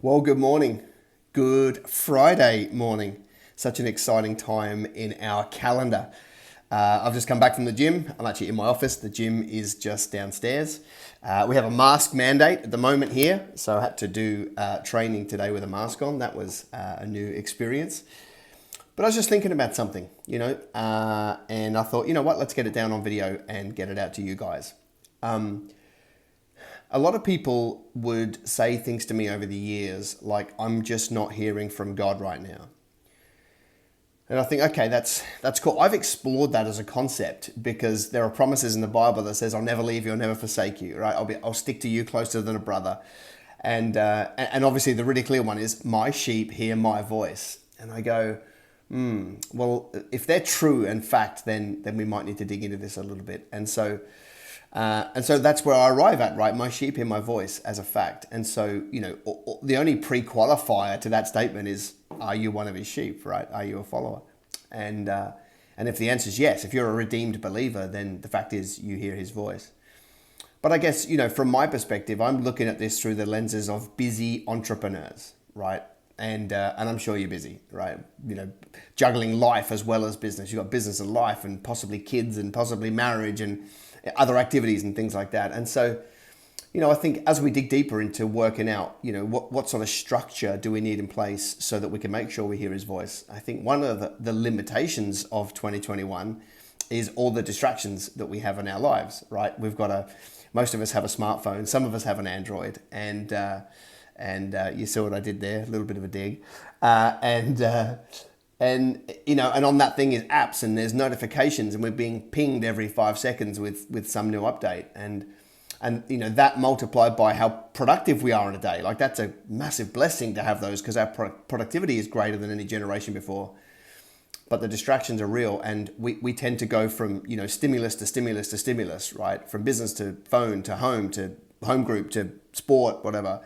Well, good morning. Good Friday morning. Such an exciting time in our calendar. I've just come back from the gym. I'm actually in my office. The gym is just downstairs. We have a mask mandate at the moment here, so I had to do training today with a mask on. That was a new experience. But I was just thinking about something, and I thought, you know what, let's get it down on video and get it out to you guys. A lot of people would say things to me over the years like, I'm just not hearing from God right now. And I think, okay, that's cool. I've explored that as a concept because there are promises in the Bible that says, I'll never leave you, I'll never forsake you, right? I'll stick to you closer than a brother. And obviously the really clear one is, my sheep hear my voice. And I go, well, if they're true and fact, then we might need to dig into this a little bit. And so that's where I arrive at, right? My sheep hear my voice as a fact. And so, the only pre-qualifier to that statement is, are you one of his sheep, right? Are you a follower? And if the answer is yes, if you're a redeemed believer, then the fact is you hear his voice. But I guess, from my perspective, I'm looking at this through the lenses of busy entrepreneurs, right? And I'm sure you're busy, right? Juggling life as well as business. You've got business and life and possibly kids and possibly marriage and other activities and things like that. And so, I think as we dig deeper into working out, what sort of structure do we need in place so that we can make sure we hear his voice? I think one of the limitations of 2021 is all the distractions that we have in our lives, right? Most of us have a smartphone, some of us have an Android, and you saw what I did there, a little bit of a dig. And on that thing is apps, and there's notifications, and we're being pinged every 5 seconds with some new update. And that multiplied by how productive we are in a day, like that's a massive blessing to have those, because our productivity is greater than any generation before. But the distractions are real, and we tend to go from stimulus to stimulus to stimulus, right? From business to phone to home group to sport, whatever.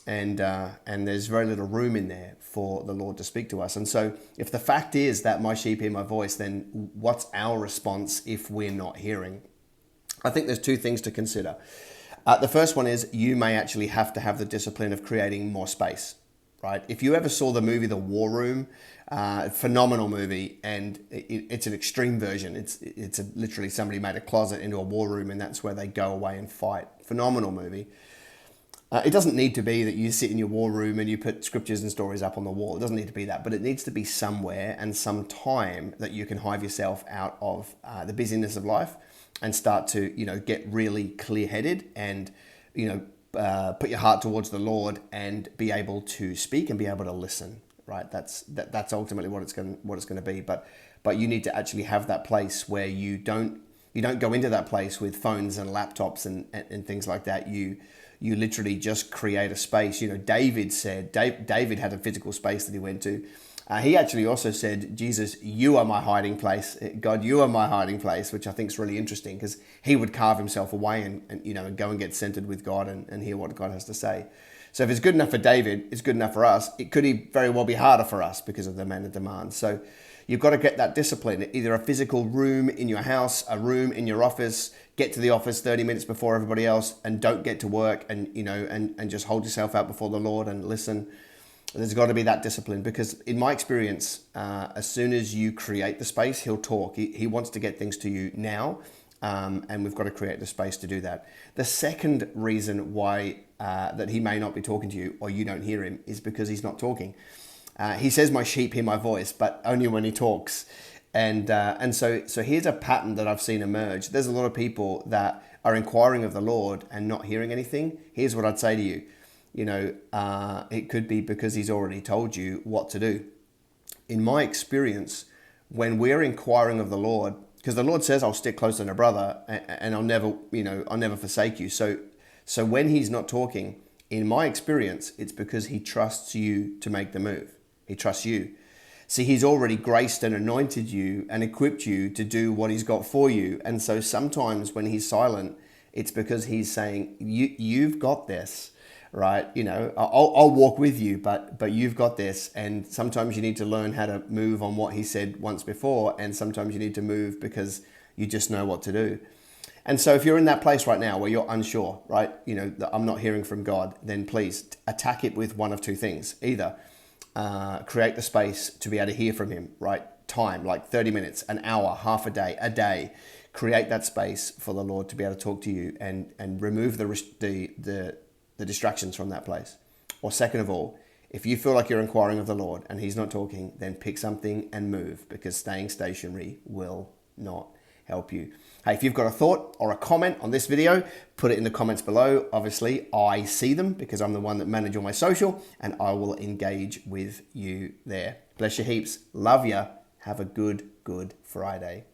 And there's very little room in there for the Lord to speak to us. And so if the fact is that my sheep hear my voice, then what's our response if we're not hearing? I think there's two things to consider. The first one is, you may actually have to have the discipline of creating more space, right? If you ever saw the movie The War Room, phenomenal movie, and it's an extreme version. It's literally somebody made a closet into a war room, and that's where they go away and fight. Phenomenal movie. It doesn't need to be that you sit in your war room and you put scriptures and stories up on the wall. It doesn't need to be that, but it needs to be somewhere and some time that you can hive yourself out of the busyness of life and start to, get really clear-headed and, put your heart towards the Lord and be able to speak and be able to listen. Right? That's ultimately what it's going to be. But you need to actually have that place where you don't go into that place with phones and laptops and things like that. You literally just create a space. David said, David had a physical space that he went to. He actually also said, Jesus, you are my hiding place. God, you are my hiding place, which I think is really interesting, because he would carve himself away and go and get centered with God and hear what God has to say. So if it's good enough for David, it's good enough for us. It could very well be harder for us because of the amount of demand. So you've got to get that discipline, either a physical room in your house, a room in your office. Get to the office 30 minutes before everybody else, and don't get to work, and just hold yourself out before the Lord and listen. There's got to be that discipline, because in my experience, as soon as you create the space, he'll talk. He wants to get things to you now, and we've got to create the space to do that. The second reason why that he may not be talking to you, or you don't hear him, is because he's not talking. He says, my sheep hear my voice, but only when he talks. And so here's a pattern that I've seen emerge. There's a lot of people that are inquiring of the Lord and not hearing anything. Here's what I'd say to you. It could be because he's already told you what to do. In my experience, when we're inquiring of the Lord, because the Lord says, I'll stick closer than a brother, and I'll never forsake you. So when he's not talking, in my experience, it's because he trusts you to make the move. He trusts you. See, he's already graced and anointed you and equipped you to do what he's got for you. And so sometimes when he's silent, it's because he's saying, you've got this, right? I'll walk with you, but you've got this. And sometimes you need to learn how to move on what he said once before. And sometimes you need to move because you just know what to do. And so if you're in that place right now where you're unsure, right, that I'm not hearing from God, then please attack it with one of two things. Either create the space to be able to hear from him, right? Time, like 30 minutes, an hour, half a day. Create that space for the Lord to be able to talk to you and remove the distractions from that place. Or second of all, if you feel like you're inquiring of the Lord and he's not talking, then pick something and move, because staying stationary will not help you. Hey, if you've got a thought or a comment on this video, put it in the comments below. Obviously, I see them because I'm the one that manages all my social, and I will engage with you there. Bless you heaps. Love ya. Have a good Friday.